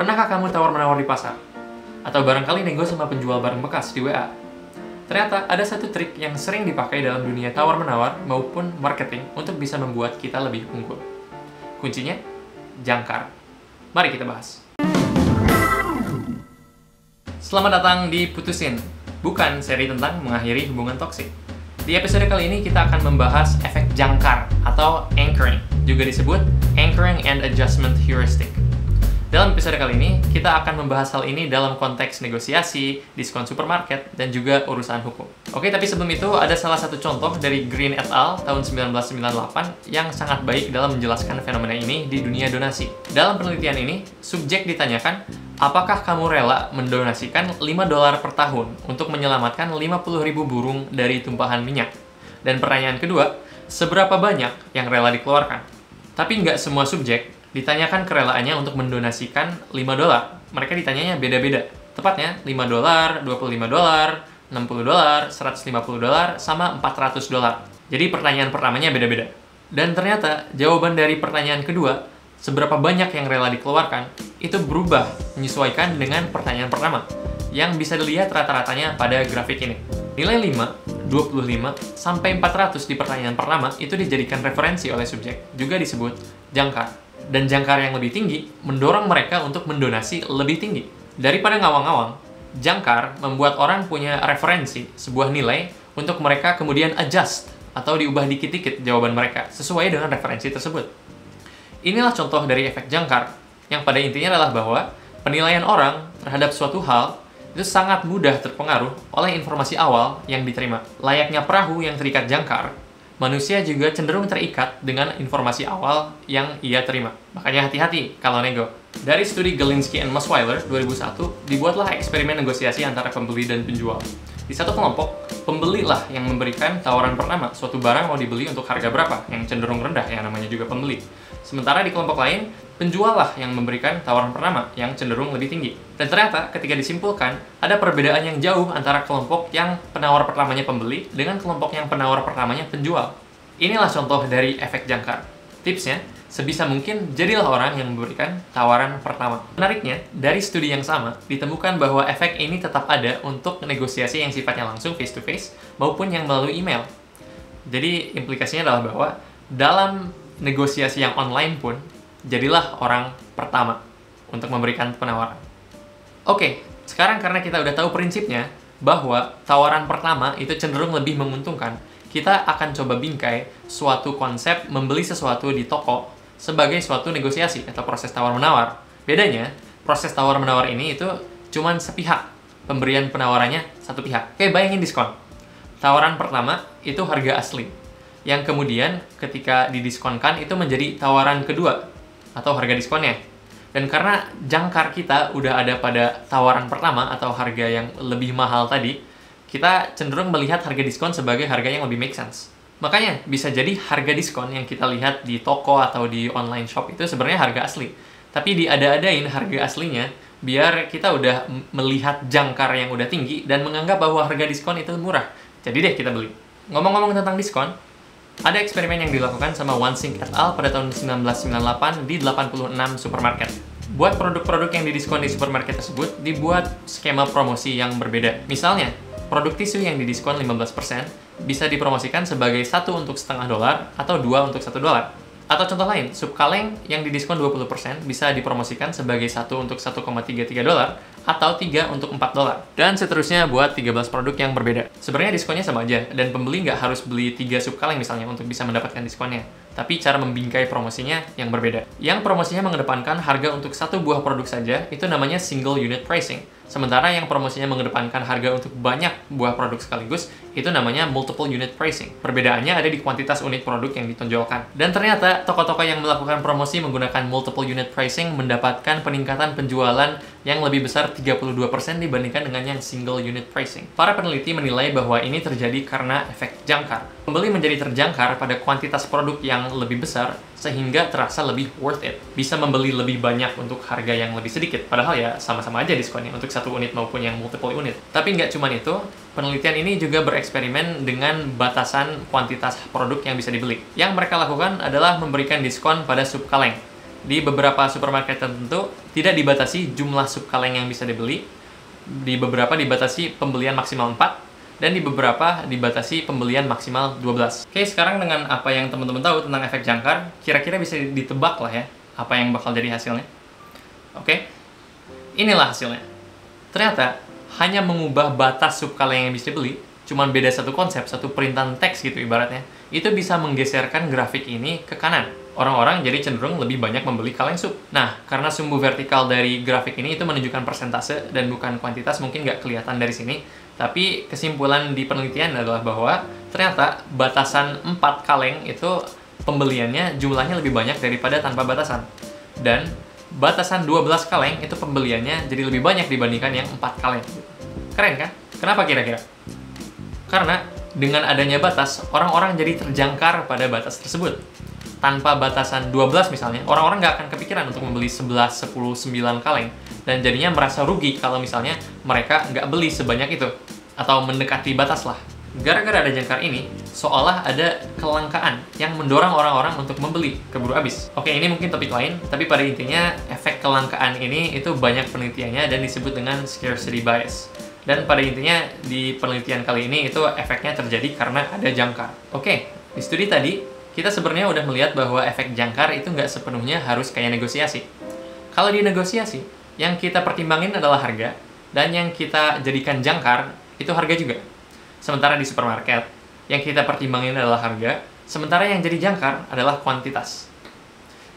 Pernahkah kamu tawar-menawar di pasar? Atau barangkali nego sama penjual barang bekas di WA? Ternyata ada satu trik yang sering dipakai dalam dunia tawar-menawar maupun marketing untuk bisa membuat kita lebih unggul. Kuncinya, jangkar. Mari kita bahas. Selamat datang di Putusin, bukan seri tentang mengakhiri hubungan toksik. Di episode kali ini kita akan membahas efek jangkar atau anchoring, juga disebut anchoring and adjustment heuristic. Dalam episode kali ini, kita akan membahas hal ini dalam konteks negosiasi, diskon supermarket, dan juga urusan hukum. Oke, tapi sebelum itu ada salah satu contoh dari Green et al. Tahun 1998 yang sangat baik dalam menjelaskan fenomena ini di dunia donasi. Dalam penelitian ini, subjek ditanyakan, apakah kamu rela mendonasikan $5 per tahun untuk menyelamatkan 50.000 burung dari tumpahan minyak? Dan pertanyaan kedua, seberapa banyak yang rela dikeluarkan? Tapi nggak semua subjek ditanyakan kerelaannya untuk mendonasikan $5. Mereka ditanyanya beda-beda. Tepatnya $5, $25, $60, $150, sama $400. Jadi pertanyaan pertamanya beda-beda. Dan ternyata jawaban dari pertanyaan kedua, seberapa banyak yang rela dikeluarkan, itu berubah menyesuaikan dengan pertanyaan pertama, yang bisa dilihat rata-ratanya pada grafik ini. Nilai 5, 25, sampai 400 di pertanyaan pertama itu dijadikan referensi oleh subjek, juga disebut jangkar. Dan jangkar yang lebih tinggi mendorong mereka untuk mendonasi lebih tinggi. Daripada ngawang-ngawang, jangkar membuat orang punya referensi, sebuah nilai, untuk mereka kemudian adjust, atau diubah dikit-dikit jawaban mereka, sesuai dengan referensi tersebut. Inilah contoh dari efek jangkar, yang pada intinya adalah bahwa penilaian orang terhadap suatu hal itu sangat mudah terpengaruh oleh informasi awal yang diterima. Layaknya perahu yang terikat jangkar, manusia juga cenderung terikat dengan informasi awal yang ia terima. Makanya hati-hati kalau nego. Dari studi Galinsky and Musweiler 2001, dibuatlah eksperimen negosiasi antara pembeli dan penjual. Di satu kelompok, pembeli lah yang memberikan tawaran pertama, suatu barang mau dibeli untuk harga berapa, yang cenderung rendah, yang namanya juga pembeli. Sementara di kelompok lain, penjual lah yang memberikan tawaran pertama, yang cenderung lebih tinggi. Dan ternyata ketika disimpulkan, ada perbedaan yang jauh antara kelompok yang penawar pertamanya pembeli dengan kelompok yang penawar pertamanya penjual. Inilah contoh dari efek jangkar. Tipsnya, sebisa mungkin jadilah orang yang memberikan tawaran pertama. Menariknya, dari studi yang sama, ditemukan bahwa efek ini tetap ada untuk negosiasi yang sifatnya langsung face-to-face maupun yang melalui email. Jadi, implikasinya adalah bahwa dalam negosiasi yang online pun, jadilah orang pertama untuk memberikan penawaran. Oke, sekarang karena kita udah tahu prinsipnya, bahwa tawaran pertama itu cenderung lebih menguntungkan, kita akan coba bingkai suatu konsep membeli sesuatu di toko sebagai suatu negosiasi atau proses tawar-menawar. Bedanya, proses tawar-menawar ini itu cuman sepihak, pemberian penawarannya satu pihak. Oke, bayangin diskon. Tawaran pertama itu harga asli, yang kemudian ketika didiskonkan itu menjadi tawaran kedua atau harga diskonnya. Dan karena jangkar kita udah ada pada tawaran pertama atau harga yang lebih mahal tadi, kita cenderung melihat harga diskon sebagai harga yang lebih make sense. Makanya bisa jadi harga diskon yang kita lihat di toko atau di online shop itu sebenarnya harga asli. Tapi diada-adain harga aslinya biar kita udah melihat jangkar yang udah tinggi dan menganggap bahwa harga diskon itu murah. Jadi deh kita beli. Ngomong-ngomong tentang diskon, ada eksperimen yang dilakukan sama Wansink et al. Pada tahun 1998 di 86 supermarket. Buat produk-produk yang didiskon di supermarket tersebut, dibuat skema promosi yang berbeda. Misalnya, produk tisu yang didiskon 15% bisa dipromosikan sebagai $1 untuk $0,5 atau $2 untuk $1. Atau contoh lain, sup kaleng yang didiskon 20% bisa dipromosikan sebagai $1 untuk $1,33 atau $3 untuk $4. Dan seterusnya buat 13 produk yang berbeda. Sebenarnya diskonnya sama aja, dan pembeli nggak harus beli 3 sup kaleng misalnya untuk bisa mendapatkan diskonnya. Tapi cara membingkai promosinya yang berbeda. Yang promosinya mengedepankan harga untuk satu buah produk saja, itu namanya single unit pricing. Sementara yang promosinya mengedepankan harga untuk banyak buah produk sekaligus, itu namanya multiple unit pricing. Perbedaannya ada di kuantitas unit produk yang ditonjolkan. Dan ternyata, toko-toko yang melakukan promosi menggunakan multiple unit pricing mendapatkan peningkatan penjualan yang lebih besar 32% dibandingkan dengan yang single unit pricing. Para peneliti menilai bahwa ini terjadi karena efek jangkar. Pembeli menjadi terjangkar pada kuantitas produk yang lebih besar, sehingga terasa lebih worth it. Bisa membeli lebih banyak untuk harga yang lebih sedikit, padahal ya sama-sama aja diskonnya untuk satu unit maupun yang multiple unit. Tapi nggak cuma itu, penelitian ini juga bereksperimen dengan batasan kuantitas produk yang bisa dibeli. Yang mereka lakukan adalah memberikan diskon pada sup kaleng. Di beberapa supermarket tertentu tidak dibatasi jumlah sup kaleng yang bisa dibeli, di beberapa dibatasi pembelian maksimal 4, dan di beberapa dibatasi pembelian maksimal 12. Oke, sekarang dengan apa yang teman-teman tahu tentang efek jangkar, kira-kira bisa ditebak lah ya, apa yang bakal jadi hasilnya. Oke, inilah hasilnya. Ternyata, hanya mengubah batas sup kaleng yang bisa dibeli, cuman beda satu konsep, satu perintahan teks gitu ibaratnya, itu bisa menggeserkan grafik ini ke kanan. Orang-orang jadi cenderung lebih banyak membeli kaleng sup. Nah, karena sumbu vertikal dari grafik ini itu menunjukkan persentase dan bukan kuantitas, mungkin nggak kelihatan dari sini. Tapi kesimpulan di penelitian adalah bahwa ternyata batasan 4 kaleng itu pembeliannya jumlahnya lebih banyak daripada tanpa batasan. Dan batasan 12 kaleng itu pembeliannya jadi lebih banyak dibandingkan yang 4 kaleng. Keren kan? Kenapa kira-kira? Karena dengan adanya batas, orang-orang jadi terjangkar pada batas tersebut. Tanpa batasan 12 misalnya, orang-orang nggak akan kepikiran untuk membeli 11, 10, 9 kaleng. Dan jadinya merasa rugi kalau misalnya mereka nggak beli sebanyak itu. Atau mendekati batas lah. Gara-gara ada jangkar ini, seolah ada kelangkaan yang mendorong orang-orang untuk membeli, keburu habis. Oke, ini mungkin topik lain, tapi pada intinya efek kelangkaan ini itu banyak penelitiannya dan disebut dengan scarcity bias. Dan pada intinya di penelitian kali ini itu efeknya terjadi karena ada jangkar. Oke, di studi tadi kita sebenarnya udah melihat bahwa efek jangkar itu nggak sepenuhnya harus kayak negosiasi. Kalau di negosiasi, yang kita pertimbangin adalah harga, dan yang kita jadikan jangkar itu harga juga. Sementara di supermarket, yang kita pertimbangin adalah harga, sementara yang jadi jangkar adalah kuantitas.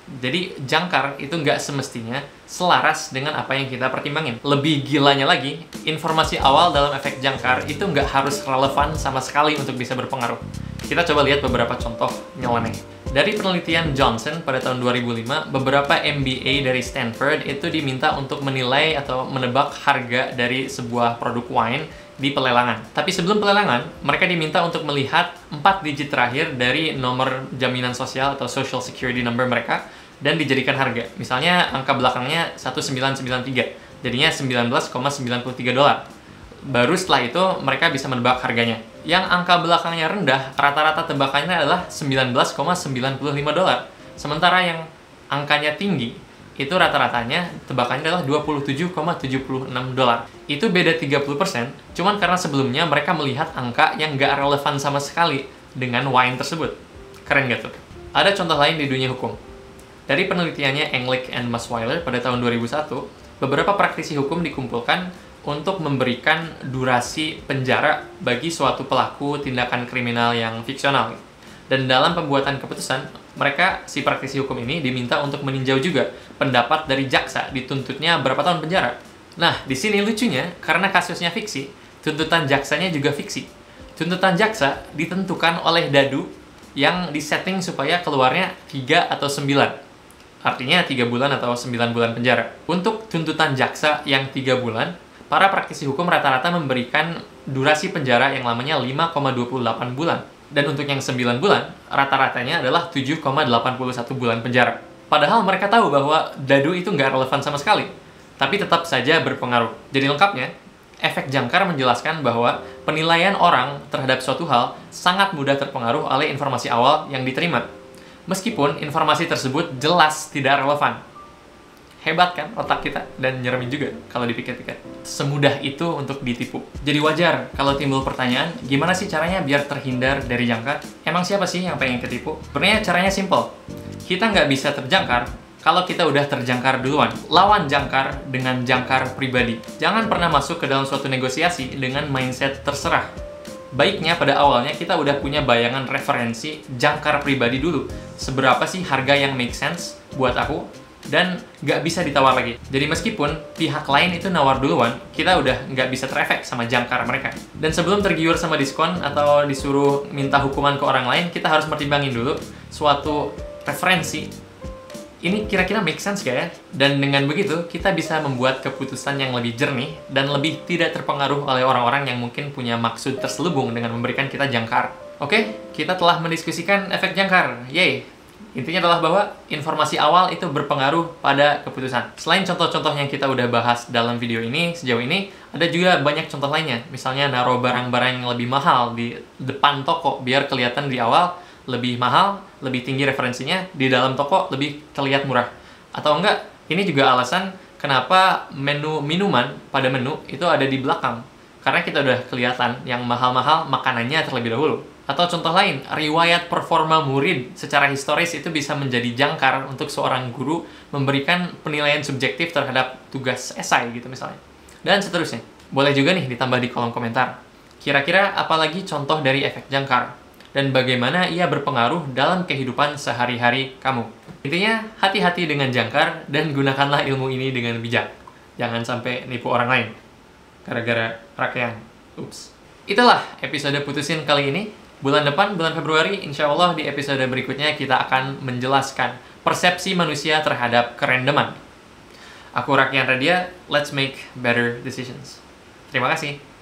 Jadi jangkar itu nggak semestinya selaras dengan apa yang kita pertimbangin. Lebih gilanya lagi, informasi awal dalam efek jangkar itu nggak harus relevan sama sekali untuk bisa berpengaruh. Kita coba lihat beberapa contoh nyeleneh. Dari penelitian Johnson pada tahun 2005, beberapa MBA dari Stanford itu diminta untuk menilai atau menebak harga dari sebuah produk wine di pelelangan. Tapi sebelum pelelangan, mereka diminta untuk melihat 4 digit terakhir dari nomor jaminan sosial atau social security number mereka dan dijadikan harga. Misalnya angka belakangnya 1993, jadinya $19,93. Baru setelah itu mereka bisa menebak harganya. Yang angka belakangnya rendah, rata-rata tebakannya adalah $19,95. Sementara yang angkanya tinggi, itu rata-ratanya tebakannya adalah $27,76. Itu beda 30%, cuman karena sebelumnya mereka melihat angka yang nggak relevan sama sekali dengan wine tersebut. Keren gak tuh? Ada contoh lain di dunia hukum. Dari penelitiannya Englich and Musweiler pada tahun 2001, beberapa praktisi hukum dikumpulkan untuk memberikan durasi penjara bagi suatu pelaku tindakan kriminal yang fiksional. Dan dalam pembuatan keputusan, mereka, si praktisi hukum ini, diminta untuk meninjau juga pendapat dari jaksa dituntutnya berapa tahun penjara. Nah, di sini lucunya, karena kasusnya fiksi, tuntutan jaksanya juga fiksi. Tuntutan jaksa ditentukan oleh dadu yang disetting supaya keluarnya 3 atau 9. Artinya 3 bulan atau 9 bulan penjara. Untuk tuntutan jaksa yang 3 bulan, para praktisi hukum rata-rata memberikan durasi penjara yang lamanya 5,28 bulan. Dan untuk yang 9 bulan, rata-ratanya adalah 7,81 bulan penjara. Padahal mereka tahu bahwa dadu itu nggak relevan sama sekali, tapi tetap saja berpengaruh. Jadi lengkapnya, efek jangkar menjelaskan bahwa penilaian orang terhadap suatu hal sangat mudah terpengaruh oleh informasi awal yang diterima. Meskipun informasi tersebut jelas tidak relevan. Hebat kan otak kita, dan nyeremin juga kalau dipikir-pikir. Semudah itu untuk ditipu. Jadi wajar kalau timbul pertanyaan, gimana sih caranya biar terhindar dari jangkar? Emang siapa sih yang pengen ketipu? Sebenarnya caranya simple. Kita nggak bisa terjangkar kalau kita udah terjangkar duluan. Lawan jangkar dengan jangkar pribadi. Jangan pernah masuk ke dalam suatu negosiasi dengan mindset terserah. Baiknya pada awalnya kita udah punya bayangan referensi jangkar pribadi dulu. Seberapa sih harga yang make sense buat aku? Dan nggak bisa ditawar lagi. Jadi meskipun pihak lain itu nawar duluan, kita udah nggak bisa terefek sama jangkar mereka. Dan sebelum tergiur sama diskon atau disuruh minta hukuman ke orang lain, kita harus pertimbangin dulu suatu referensi. Ini kira-kira make sense gak ya? Dan dengan begitu, kita bisa membuat keputusan yang lebih jernih dan lebih tidak terpengaruh oleh orang-orang yang mungkin punya maksud terselubung dengan memberikan kita jangkar. Oke, kita telah mendiskusikan efek jangkar. Yeay! Intinya adalah bahwa informasi awal itu berpengaruh pada keputusan. Selain contoh-contoh yang kita udah bahas dalam video ini, sejauh ini, ada juga banyak contoh lainnya. Misalnya naruh barang-barang yang lebih mahal di depan toko, biar kelihatan di awal lebih mahal, lebih tinggi referensinya, di dalam toko lebih terlihat murah. Atau enggak, ini juga alasan kenapa menu minuman pada menu itu ada di belakang. Karena kita udah kelihatan yang mahal-mahal makanannya terlebih dahulu. Atau contoh lain, riwayat performa murid secara historis itu bisa menjadi jangkar untuk seorang guru memberikan penilaian subjektif terhadap tugas esai gitu misalnya. Dan seterusnya. Boleh juga nih ditambah di kolom komentar. Kira-kira apalagi contoh dari efek jangkar? Dan bagaimana ia berpengaruh dalam kehidupan sehari-hari kamu? Intinya, hati-hati dengan jangkar dan gunakanlah ilmu ini dengan bijak. Jangan sampai nipu orang lain gara-gara rakyat. Ups. Itulah episode Putusin kali ini. Bulan depan, bulan Februari, insya Allah di episode berikutnya kita akan menjelaskan persepsi manusia terhadap kerandoman. Aku Rakian Radia, let's make better decisions. Terima kasih.